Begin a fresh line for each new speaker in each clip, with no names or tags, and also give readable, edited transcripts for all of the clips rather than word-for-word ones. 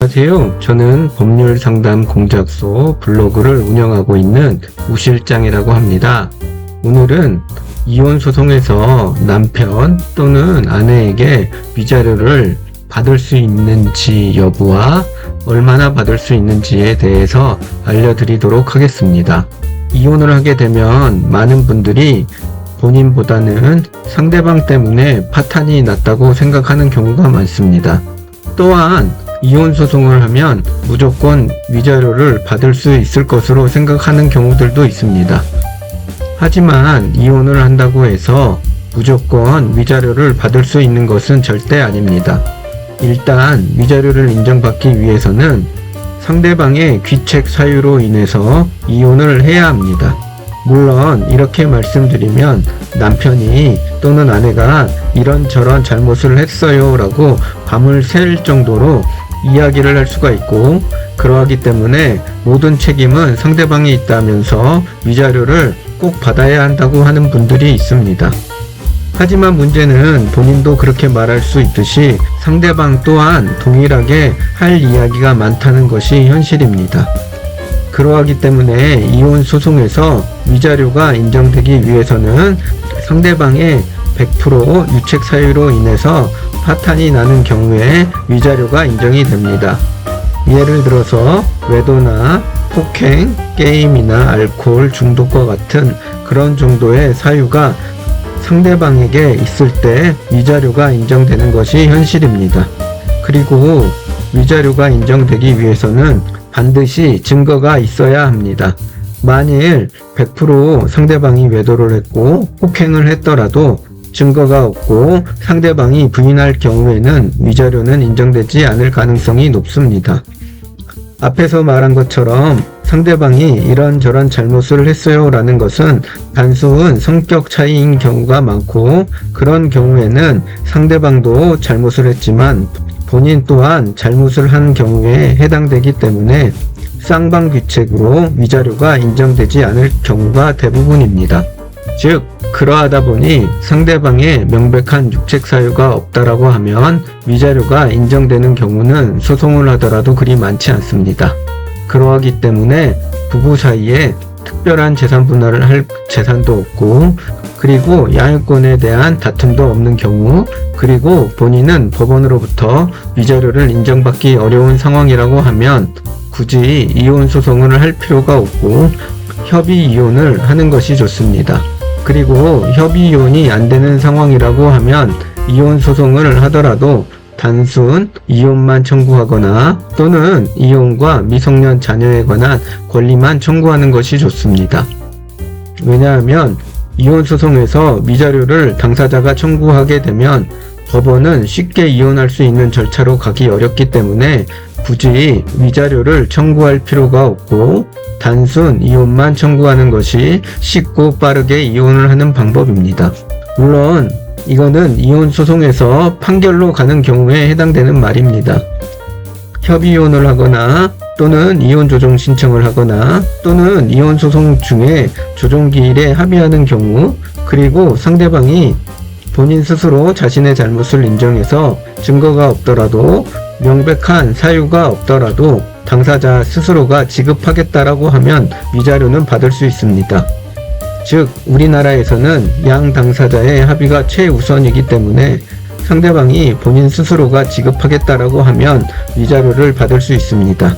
안녕하세요. 저는 법률상담 공작소 블로그를 운영하고 있는 우실장이라고 합니다. 오늘은 이혼소송에서 남편 또는 아내에게 위자료를 받을 수 있는지 여부와 얼마나 받을 수 있는지에 대해서 알려드리도록 하겠습니다. 이혼을 하게 되면 많은 분들이 본인보다는 상대방 때문에 파탄이 났다고 생각하는 경우가 많습니다. 또한 이혼소송을 하면 무조건 위자료를 받을 수 있을 것으로 생각하는 경우들도 있습니다. 하지만 이혼을 한다고 해서 무조건 위자료를 받을 수 있는 것은 절대 아닙니다. 일단 위자료를 인정받기 위해서는 상대방의 귀책 사유로 인해서 이혼을 해야 합니다. 물론 이렇게 말씀드리면 남편이 또는 아내가 이런저런 잘못을 했어요 라고 밤을 샐 정도로 이야기를 할 수가 있고, 그러하기 때문에 모든 책임은 상대방이 있다면서 위자료를 꼭 받아야 한다고 하는 분들이 있습니다. 하지만 문제는 본인도 그렇게 말할 수 있듯이 상대방 또한 동일하게 할 이야기가 많다는 것이 현실입니다. 그러하기 때문에 이혼 소송에서 위자료가 인정되기 위해서는 상대방의 100% 유책 사유로 인해서 파탄이 나는 경우에 위자료가 인정이 됩니다. 예를 들어서 외도나 폭행, 게임이나 알코올 중독과 같은 그런 정도의 사유가 상대방에게 있을 때 위자료가 인정되는 것이 현실입니다. 그리고 위자료가 인정되기 위해서는 반드시 증거가 있어야 합니다. 만일 100% 상대방이 외도를 했고 폭행을 했더라도 증거가 없고 상대방이 부인할 경우에는 위자료는 인정되지 않을 가능성이 높습니다. 앞에서 말한 것처럼 상대방이 이런저런 잘못을 했어요 라는 것은 단순 성격 차이인 경우가 많고, 그런 경우에는 상대방도 잘못을 했지만 본인 또한 잘못을 한 경우에 해당되기 때문에 쌍방 귀책으로 위자료가 인정되지 않을 경우가 대부분입니다. 즉, 그러하다 보니 상대방의 명백한 유책 사유가 없다라고 하면 위자료가 인정되는 경우는 소송을 하더라도 그리 많지 않습니다. 그러하기 때문에 부부 사이에 특별한 재산 분할을 할 재산도 없고, 그리고 양육권에 대한 다툼도 없는 경우, 그리고 본인은 법원으로부터 위자료를 인정받기 어려운 상황이라고 하면 굳이 이혼 소송을 할 필요가 없고 협의 이혼을 하는 것이 좋습니다. 그리고 협의 이혼이 안 되는 상황이라고 하면 이혼 소송을 하더라도 단순 이혼만 청구하거나 또는 이혼과 미성년 자녀에 관한 권리만 청구하는 것이 좋습니다. 왜냐하면 이혼 소송에서 위자료를 당사자가 청구하게 되면 법원은 쉽게 이혼할 수 있는 절차로 가기 어렵기 때문에 굳이 위자료를 청구할 필요가 없고 단순 이혼만 청구하는 것이 쉽고 빠르게 이혼을 하는 방법입니다. 물론 이거는 이혼 소송에서 판결로 가는 경우에 해당되는 말입니다. 협의 이혼을 하거나 또는 이혼 조정 신청을 하거나 또는 이혼 소송 중에 조정기일에 합의하는 경우, 그리고 상대방이 본인 스스로 자신의 잘못을 인정해서 증거가 없더라도 명백한 사유가 없더라도 당사자 스스로가 지급하겠다라고 하면 위자료는 받을 수 있습니다. 즉, 우리나라에서는 양 당사자의 합의가 최우선이기 때문에 상대방이 본인 스스로가 지급하겠다라고 하면 위자료를 받을 수 있습니다.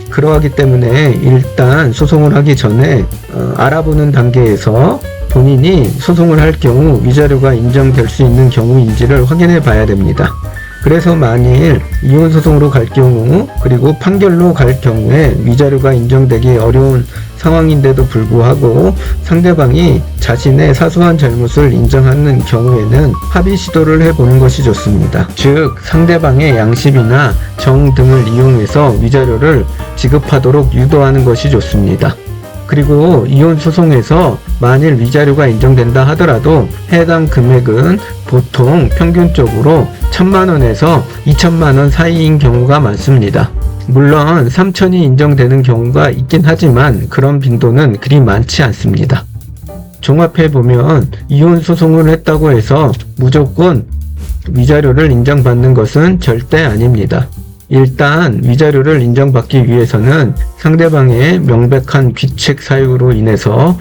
그러하기 때문에 일단 소송을 하기 전에 알아보는 단계에서 본인이 소송을 할 경우 위자료가 인정될 수 있는 경우인지를 확인해 봐야 됩니다. 그래서 만일 이혼 소송으로 갈 경우, 그리고 판결로 갈 경우에 위자료가 인정되기 어려운 상황인데도 불구하고 상대방이 자신의 사소한 잘못을 인정하는 경우에는 합의 시도를 해보는 것이 좋습니다. 즉, 상대방의 양심이나 정 등을 이용해서 위자료를 지급하도록 유도하는 것이 좋습니다. 그리고 이혼 소송에서 만일 위자료가 인정된다 하더라도 해당 금액은 보통 평균적으로 1,000만원에서 2,000만원 사이인 경우가 많습니다. 물론 3천이 인정되는 경우가 있긴 하지만 그런 빈도는 그리 많지 않습니다. 종합해보면 이혼 소송을 했다고 해서 무조건 위자료를 인정받는 것은 절대 아닙니다. 일단 위자료를 인정받기 위해서는 상대방의 명백한 귀책 사유로 인해서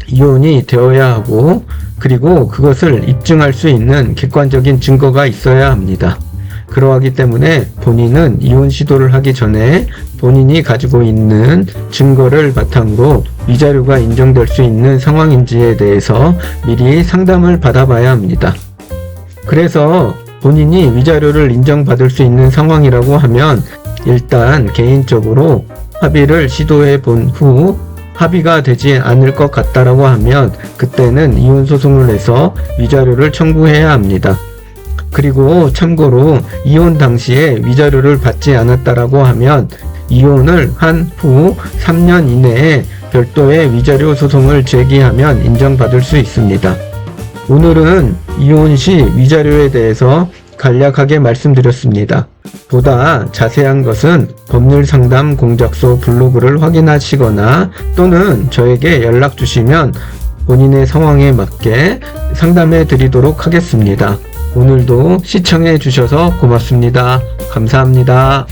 이혼이 되어야 하고, 그리고 그것을 입증할 수 있는 객관적인 증거가 있어야 합니다. 그러하기 때문에 본인은 이혼 시도를 하기 전에 본인이 가지고 있는 증거를 바탕으로 위자료가 인정될 수 있는 상황인지에 대해서 미리 상담을 받아봐야 합니다. 그래서 본인이 위자료를 인정받을 수 있는 상황이라고 하면 일단 개인적으로 합의를 시도해 본 후 합의가 되지 않을 것 같다라고 하면 그때는 이혼 소송을 해서 위자료를 청구해야 합니다. 그리고 참고로 이혼 당시에 위자료를 받지 않았다라고 하면 이혼을 한 후 3년 이내에 별도의 위자료 소송을 제기하면 인정받을 수 있습니다. 오늘은 이혼 시 위자료에 대해서 간략하게 말씀드렸습니다. 보다 자세한 것은 법률상담 공작소 블로그를 확인하시거나 또는 저에게 연락 주시면 본인의 상황에 맞게 상담해 드리도록 하겠습니다. 오늘도 시청해 주셔서 고맙습니다. 감사합니다.